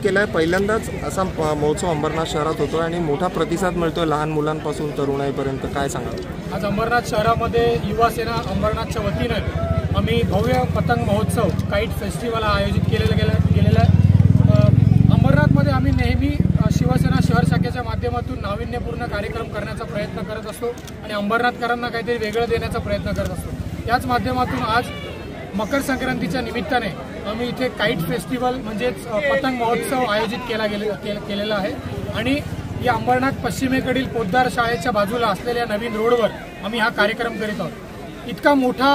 केला आहे। पहिल्यांदाच असा महोत्सव अंबरनाथ शहरात होतो आणि मोठा प्रतिसाद मिळतोय लहान मुलांपासून तरुणाईपर्यंत, काय सांगाल? आज अंबरनाथ शहरामध्ये युवा सेना अंबरनाथच्या वतीने आम्ही भव्य पतंग महोत्सव काईट फेस्टिवल आयोजित केलेला आहे। अंबरनाथमध्ये आम्ही नेहमी शिवसेना शहर शाखेच्या माध्यमातून नाविन्यपूर्ण कार्यक्रम करण्याचा प्रयत्न करत असतो आणि अंबरनाथकरांना काहीतरी वेगळं देण्याचा प्रयत्न करत असतो। याच माध्यमातून आज मकर संक्रांतीच्या निमित्ताने आम्ही इथे काईट फेस्टिवल म्हणजेच पतंग महोत्सव आयोजित केलेला आहे आणि या अंबरनाथ पश्चिमेकडील पोद्दार शाळेच्या बाजूला असलेल्या नवीन रोडवर आम्ही हा कार्यक्रम करीत आहोत। इतका मोठा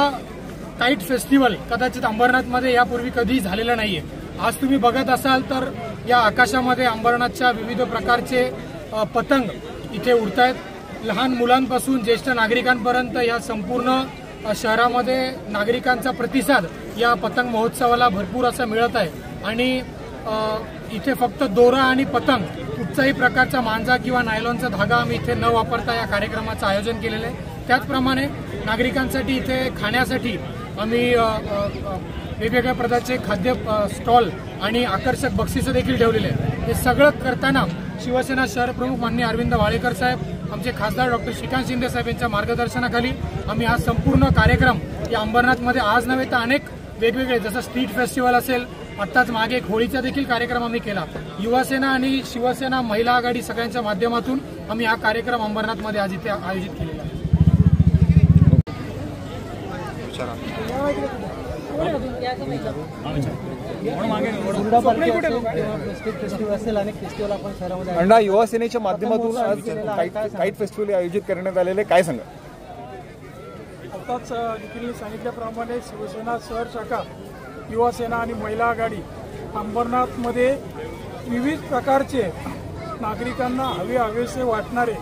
काईट फेस्टिवल कदाचित अंबरनाथमध्ये यापूर्वी कधी झालेला नाहीये। आज तुम्ही बघत असाल तर या आकाशामध्ये अंबरनाथच्या विविध प्रकारचे पतंग इथे उडतायत। लहान मुलांपासून ज्येष्ठ नागरिकांपर्यंत या संपूर्ण शहरामध्ये नागरिकांचा प्रतिसाद या पतंग महोत्सवाला भरपूर असा मिळत आहे आणि इथे फक्त दोरा आणि पतंग, कुठच्याही प्रकारचा मांजा किंवा नायलॉनचा धागा आम्ही इथे न वापरता या कार्यक्रमाचं आयोजन केलेलं आहे। त्याचप्रमाणे नागरिकांसाठी इथे खाण्यासाठी आम्ही वेगवेगळ्या प्रकारचे खाद्य स्टॉल आणि आकर्षक बक्षिसं देखील ठेवलेले आहेत। हे सगळं करताना शिवसेना शहर प्रमुख माननीय अरविंद वाळेकर साहेब, आमचे खासदार डॉक्टर श्रीकांत शिंदे साहेब यांच्या मार्गदर्शनाखाली आम्ही हा संपूर्ण कार्यक्रम या अंबरनाथमध्ये आज नव्हे तर अनेक वेगवेगळे, जसं स्ट्रीट फेस्टिवल असेल, आत्ताच मागे एक होळीचा देखील कार्यक्रम आम्ही केला। युवासेना आणि शिवसेना महिला आघाडी सगळ्यांच्या माध्यमातून आम्ही हा कार्यक्रम अंबरनाथमध्ये आज इथे आयोजित केलेला आहे। अण्णा, युवा सेनेच्या माध्यमातून आज काईट फेस्टिवल आयोजित करण्यात आलेले, काय सांगा? आताच निखिलने सांगितल्याप्रमाणे शिवसेना शहर शाखा, युवा सेना आणि महिला आघाडी अंबरनाथमध्ये विविध प्रकारचे नागरिकांना हवेसे वाटणारे,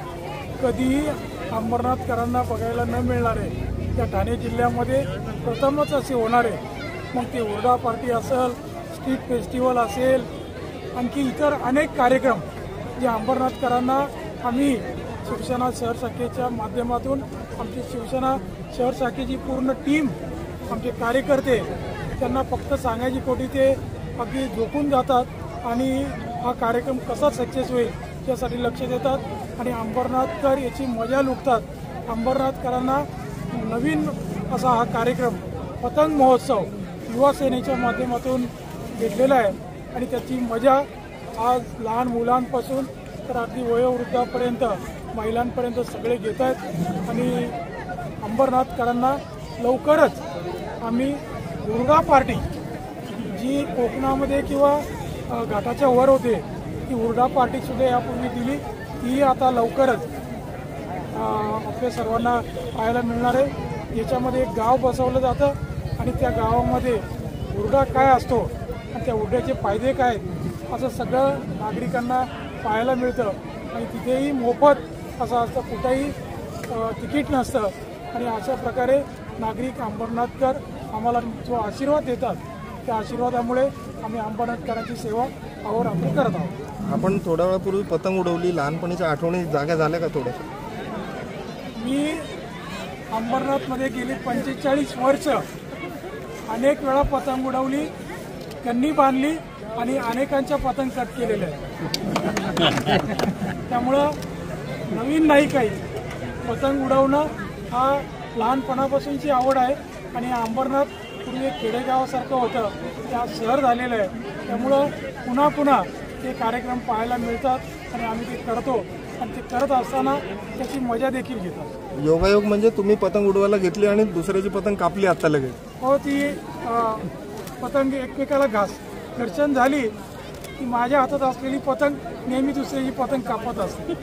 कधीही अंबरनाथकरांना बघायला न मिळणारे, त्या ठाणे जिल्ह्यामध्ये प्रथमच असे होणारे, मग ते हुरडा पार्टी असेल, स्ट्रीट फेस्टिवल असेल, आणखी इतर अनेक कार्यक्रम जे अंबरनाथकरांना आम्ही शिवसेना शहर शाखेच्या माध्यमातून, आमची शिवसेना शहर शाखेची पूर्ण टीम, आमचे कार्यकर्ते त्यांना फक्त सांगायची कोटी ते अगदी झोपून जातात आणि हा कार्यक्रम कसा सक्सेस होईल त्यासाठी लक्ष देतात आणि अंबरनाथकर याची मजा लुटतात। अंबरनाथकरांना नवीन असा हा कार्यक्रम पतंग महोत्सव युवा सेनेच्या माध्यमातून घेतलेला आहे आणि त्याची मजा आज लहान मुलांपासून तर अगदी वयोवृद्धापर्यंत, महिलांपर्यंत सगळे घेत आहेत आणि अंबरनाथकरांना लवकरच आम्ही हुरडा पार्टी, जी कोकणामध्ये किंवा घाटाच्या वर होते, ती हुरडा पार्टीसुद्धा यापूर्वी दिली, ती आता लवकरच आपल्या सर्वांना पाहायला मिळणार आहे। याच्यामध्ये एक गाव बसवलं जातं आणि त्या गावामध्ये हुरडा काय असतो आणि त्या हुरड्याचे फायदे काय, असं सगळं नागरिकांना पाहायला मिळतं आणि तिथेही मोफत असं असतं, कुठेही तिकीट नसतं आणि अशा प्रकारे नागरिक अंबरनाथकर आम्हाला जो आशीर्वाद देतात, त्या आशीर्वादामुळे आम्ही अंबरनाथकरांची सेवा अहोरात्र करत आहोत। आपण थोड्या वेळापूर्वी पतंग उडवली, लहानपणीच्या आठवणी जाग्या झाल्या का थोड्या? मी अंबरनाथमध्ये गेली 45 वर्ष अनेक वेळा पतंग उडवली, कन्नी बांधली आणि अनेकांच्या पतंग कट केलेल्या आहेत। त्यामुळं नवीन नाही काही, पतंग उडवणं हा लहानपणापासूनची आवड आहे आणि अंबरनाथ पूर्वी एक खेडेगावासारखं होतं, ते आज शहर झालेलं आहे। त्यामुळं पुन्हा पुन्हा ते कार्यक्रम पाहायला मिळतात आणि आम्ही ते करतो आणि ते करत असताना त्याची मजा देखील घेतात। योगायोग म्हणजे तुम्ही पतंग उडवायला घेतली आणि दुसऱ्याची पतंग कापली आता लगेच? हो, ती पतंग एकमेकाला घर्षण झाली की माझ्या हातात असलेली पतंग नेहमी दुसऱ्याची पतंग कापत असते।